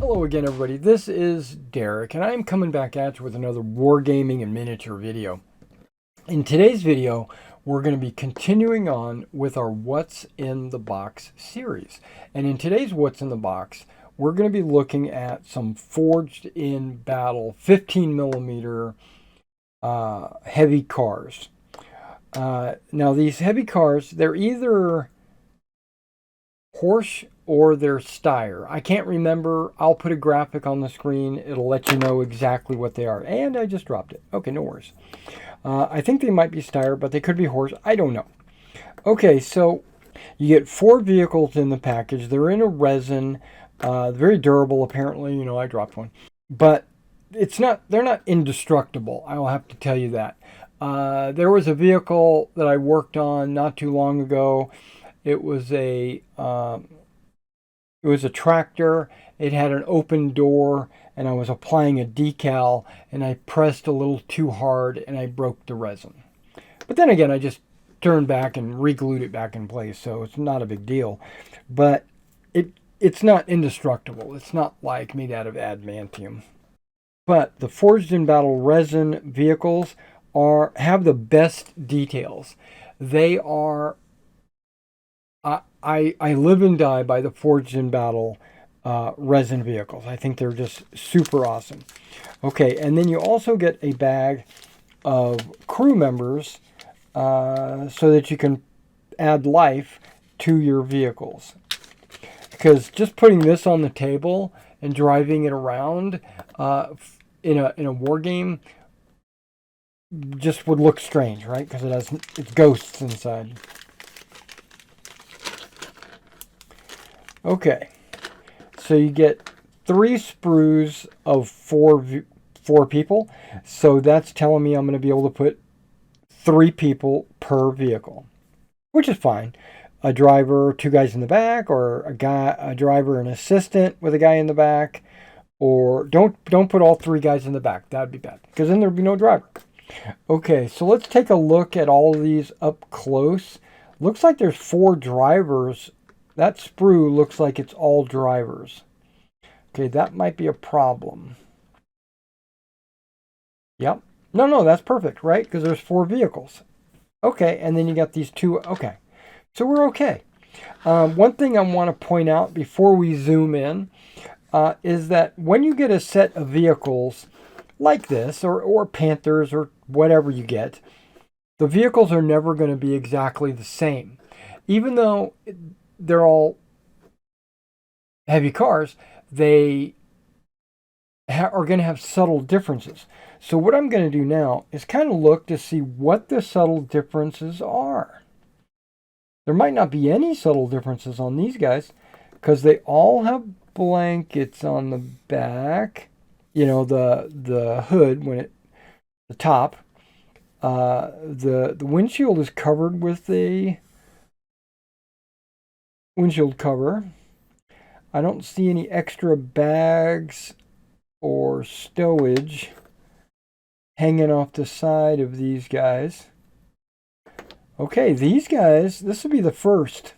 Hello again, everybody. This is Derek, and I'm coming back at you with another Wargaming and miniature video. In today's video, we're going to be continuing on with our What's in the Box series. And in today's What's in the Box, we're going to be looking at some forged in battle 15 millimeter heavy cars. Now, these heavy cars, they're either Horsch or they're Steyr. I can't remember. I'll put a graphic on the screen. It'll let you know exactly what they are. And I just dropped it. Okay, no worries. I think they might be Steyr, but they could be Horsch. I don't know. Okay, so you get 4 vehicles in the package. They're in a resin. Very durable, apparently. You know, I dropped one. But they're not indestructible. I will have to tell you that. There was a vehicle that I worked on not too long ago. It was a tractor. It had an open door, and I was applying a decal, and I pressed a little too hard, and I broke the resin. But then again, I just turned back and re-glued it back in place, so it's not a big deal. But it's not indestructible. It's not like made out of adamantium. But the forged in battle resin vehicles have the best details. They are I live and die by the forged in battle resin vehicles. I think they're just super awesome. Okay, and then you also get a bag of crew members so that you can add life to your vehicles. Because just putting this on the table and driving it around in a war game just would look strange, right? Because it's ghosts inside. Okay, so you get 3 sprues of 4 people. So that's telling me I'm going to be able to put 3 people per vehicle, which is fine. A driver, 2 guys in the back, or a driver, an assistant with a guy in the back, or don't put all 3 guys in the back. That'd be bad because then there'd be no driver. Okay, so let's take a look at all of these up close. Looks like there's 4 drivers. That sprue looks like it's all drivers. Okay, that might be a problem. Yep. No, that's perfect, right? Because there's 4 vehicles. Okay, and then you got these 2. Okay, so we're okay. One thing I want to point out before we zoom in is that when you get a set of vehicles like this, or Panthers, or whatever you get, the vehicles are never going to be exactly the same. Even though they're all heavy cars, they are going to have subtle differences. So what I'm going to do now is kind of look to see what the subtle differences are. There might not be any subtle differences on these guys because they all have blankets on the back. You know, the hood, the top, the windshield is covered with a windshield cover. I don't see any extra bags or stowage hanging off the side of these guys. Okay, these guys, this will be the first.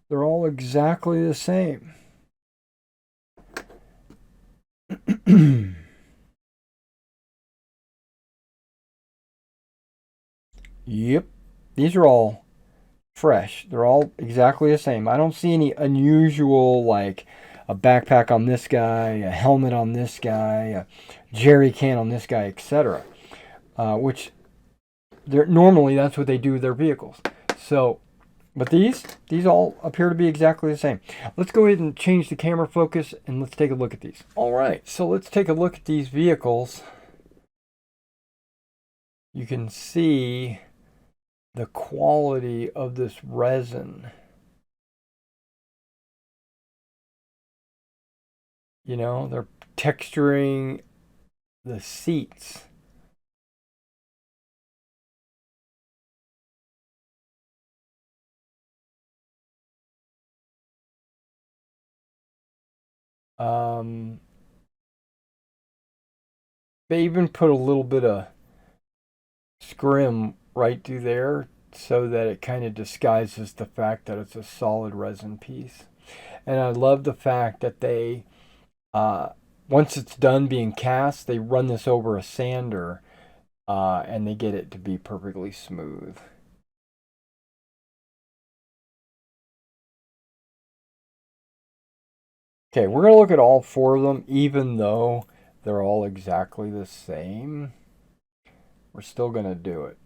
They're all exactly the same. Yep, these are all fresh. They're all exactly the same. I don't see any unusual, like a backpack on this guy, a helmet on this guy, a jerry can on this guy, etc. Which normally that's what they do with their vehicles. So, but these all appear to be exactly the same. Let's go ahead and change the camera focus and let's take a look at these. All right, so let's take a look at these vehicles. You can see the quality of this resin. You know, they're texturing the seats. They even put a little bit of scrim right through there so that it kind of disguises the fact that it's a solid resin piece. And I love the fact that they Once it's done being cast, they run this over a sander and they get it to be perfectly smooth. Okay, we're going to look at all four of them, even though they're all exactly the same. We're still going to do it.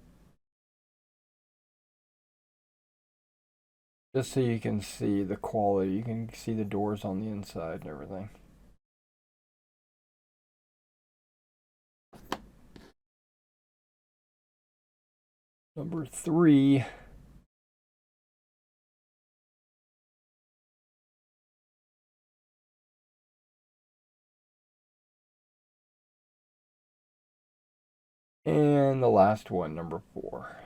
Just so you can see the quality. You can see the doors on the inside and everything. Number 3. And the last one, number 4.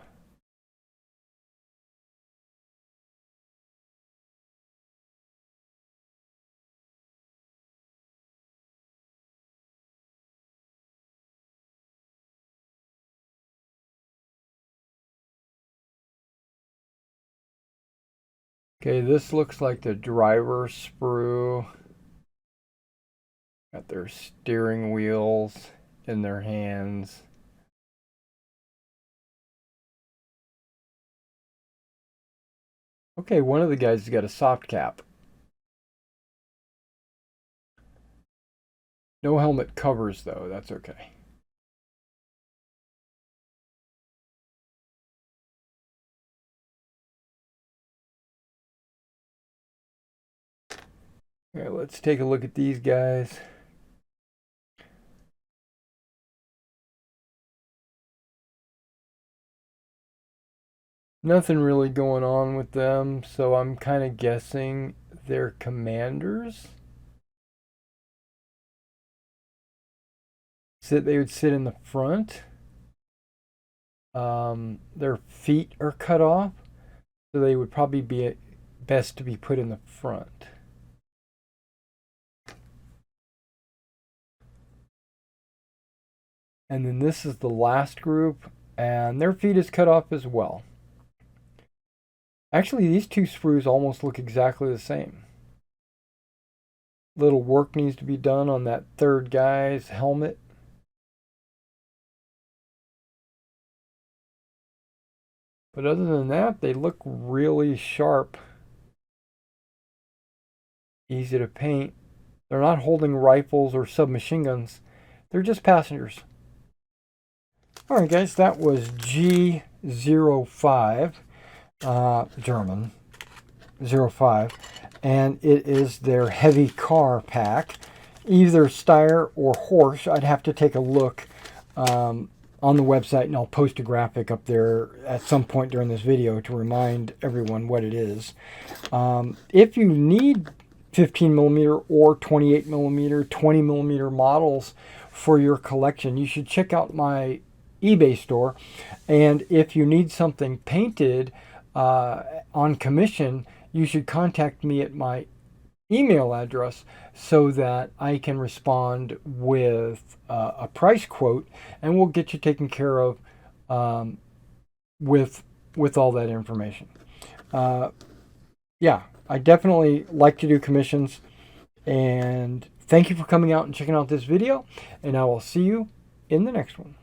Okay, this looks like the driver sprue. Got their steering wheels in their hands. Okay, one of the guys has got a soft cap. No helmet covers though, that's okay. Okay, let's take a look at these guys. Nothing really going on with them, so I'm kind of guessing they're commanders. They would sit in the front. Their feet are cut off, so they would probably be best to be put in the front. And then this is the last group, and their feet is cut off as well. Actually, these two sprues almost look exactly the same. Little work needs to be done on that third guy's helmet. But other than that, they look really sharp. Easy to paint. They're not holding rifles or submachine guns. They're just passengers. Alright guys, that was G-05. German 05, and it is their heavy car pack, either Steyr or Horse. I'd have to take a look on the website, and I'll post a graphic up there at some point during this video to remind everyone what it is. If you need 15 millimeter or 28 millimeter, 20 millimeter models for your collection, you should check out my eBay store. And if you need something painted on commission, you should contact me at my email address so that I can respond with a price quote, and we'll get you taken care of with all that information. Yeah, I definitely like to do commissions, and thank you for coming out and checking out this video, and I will see you in the next one.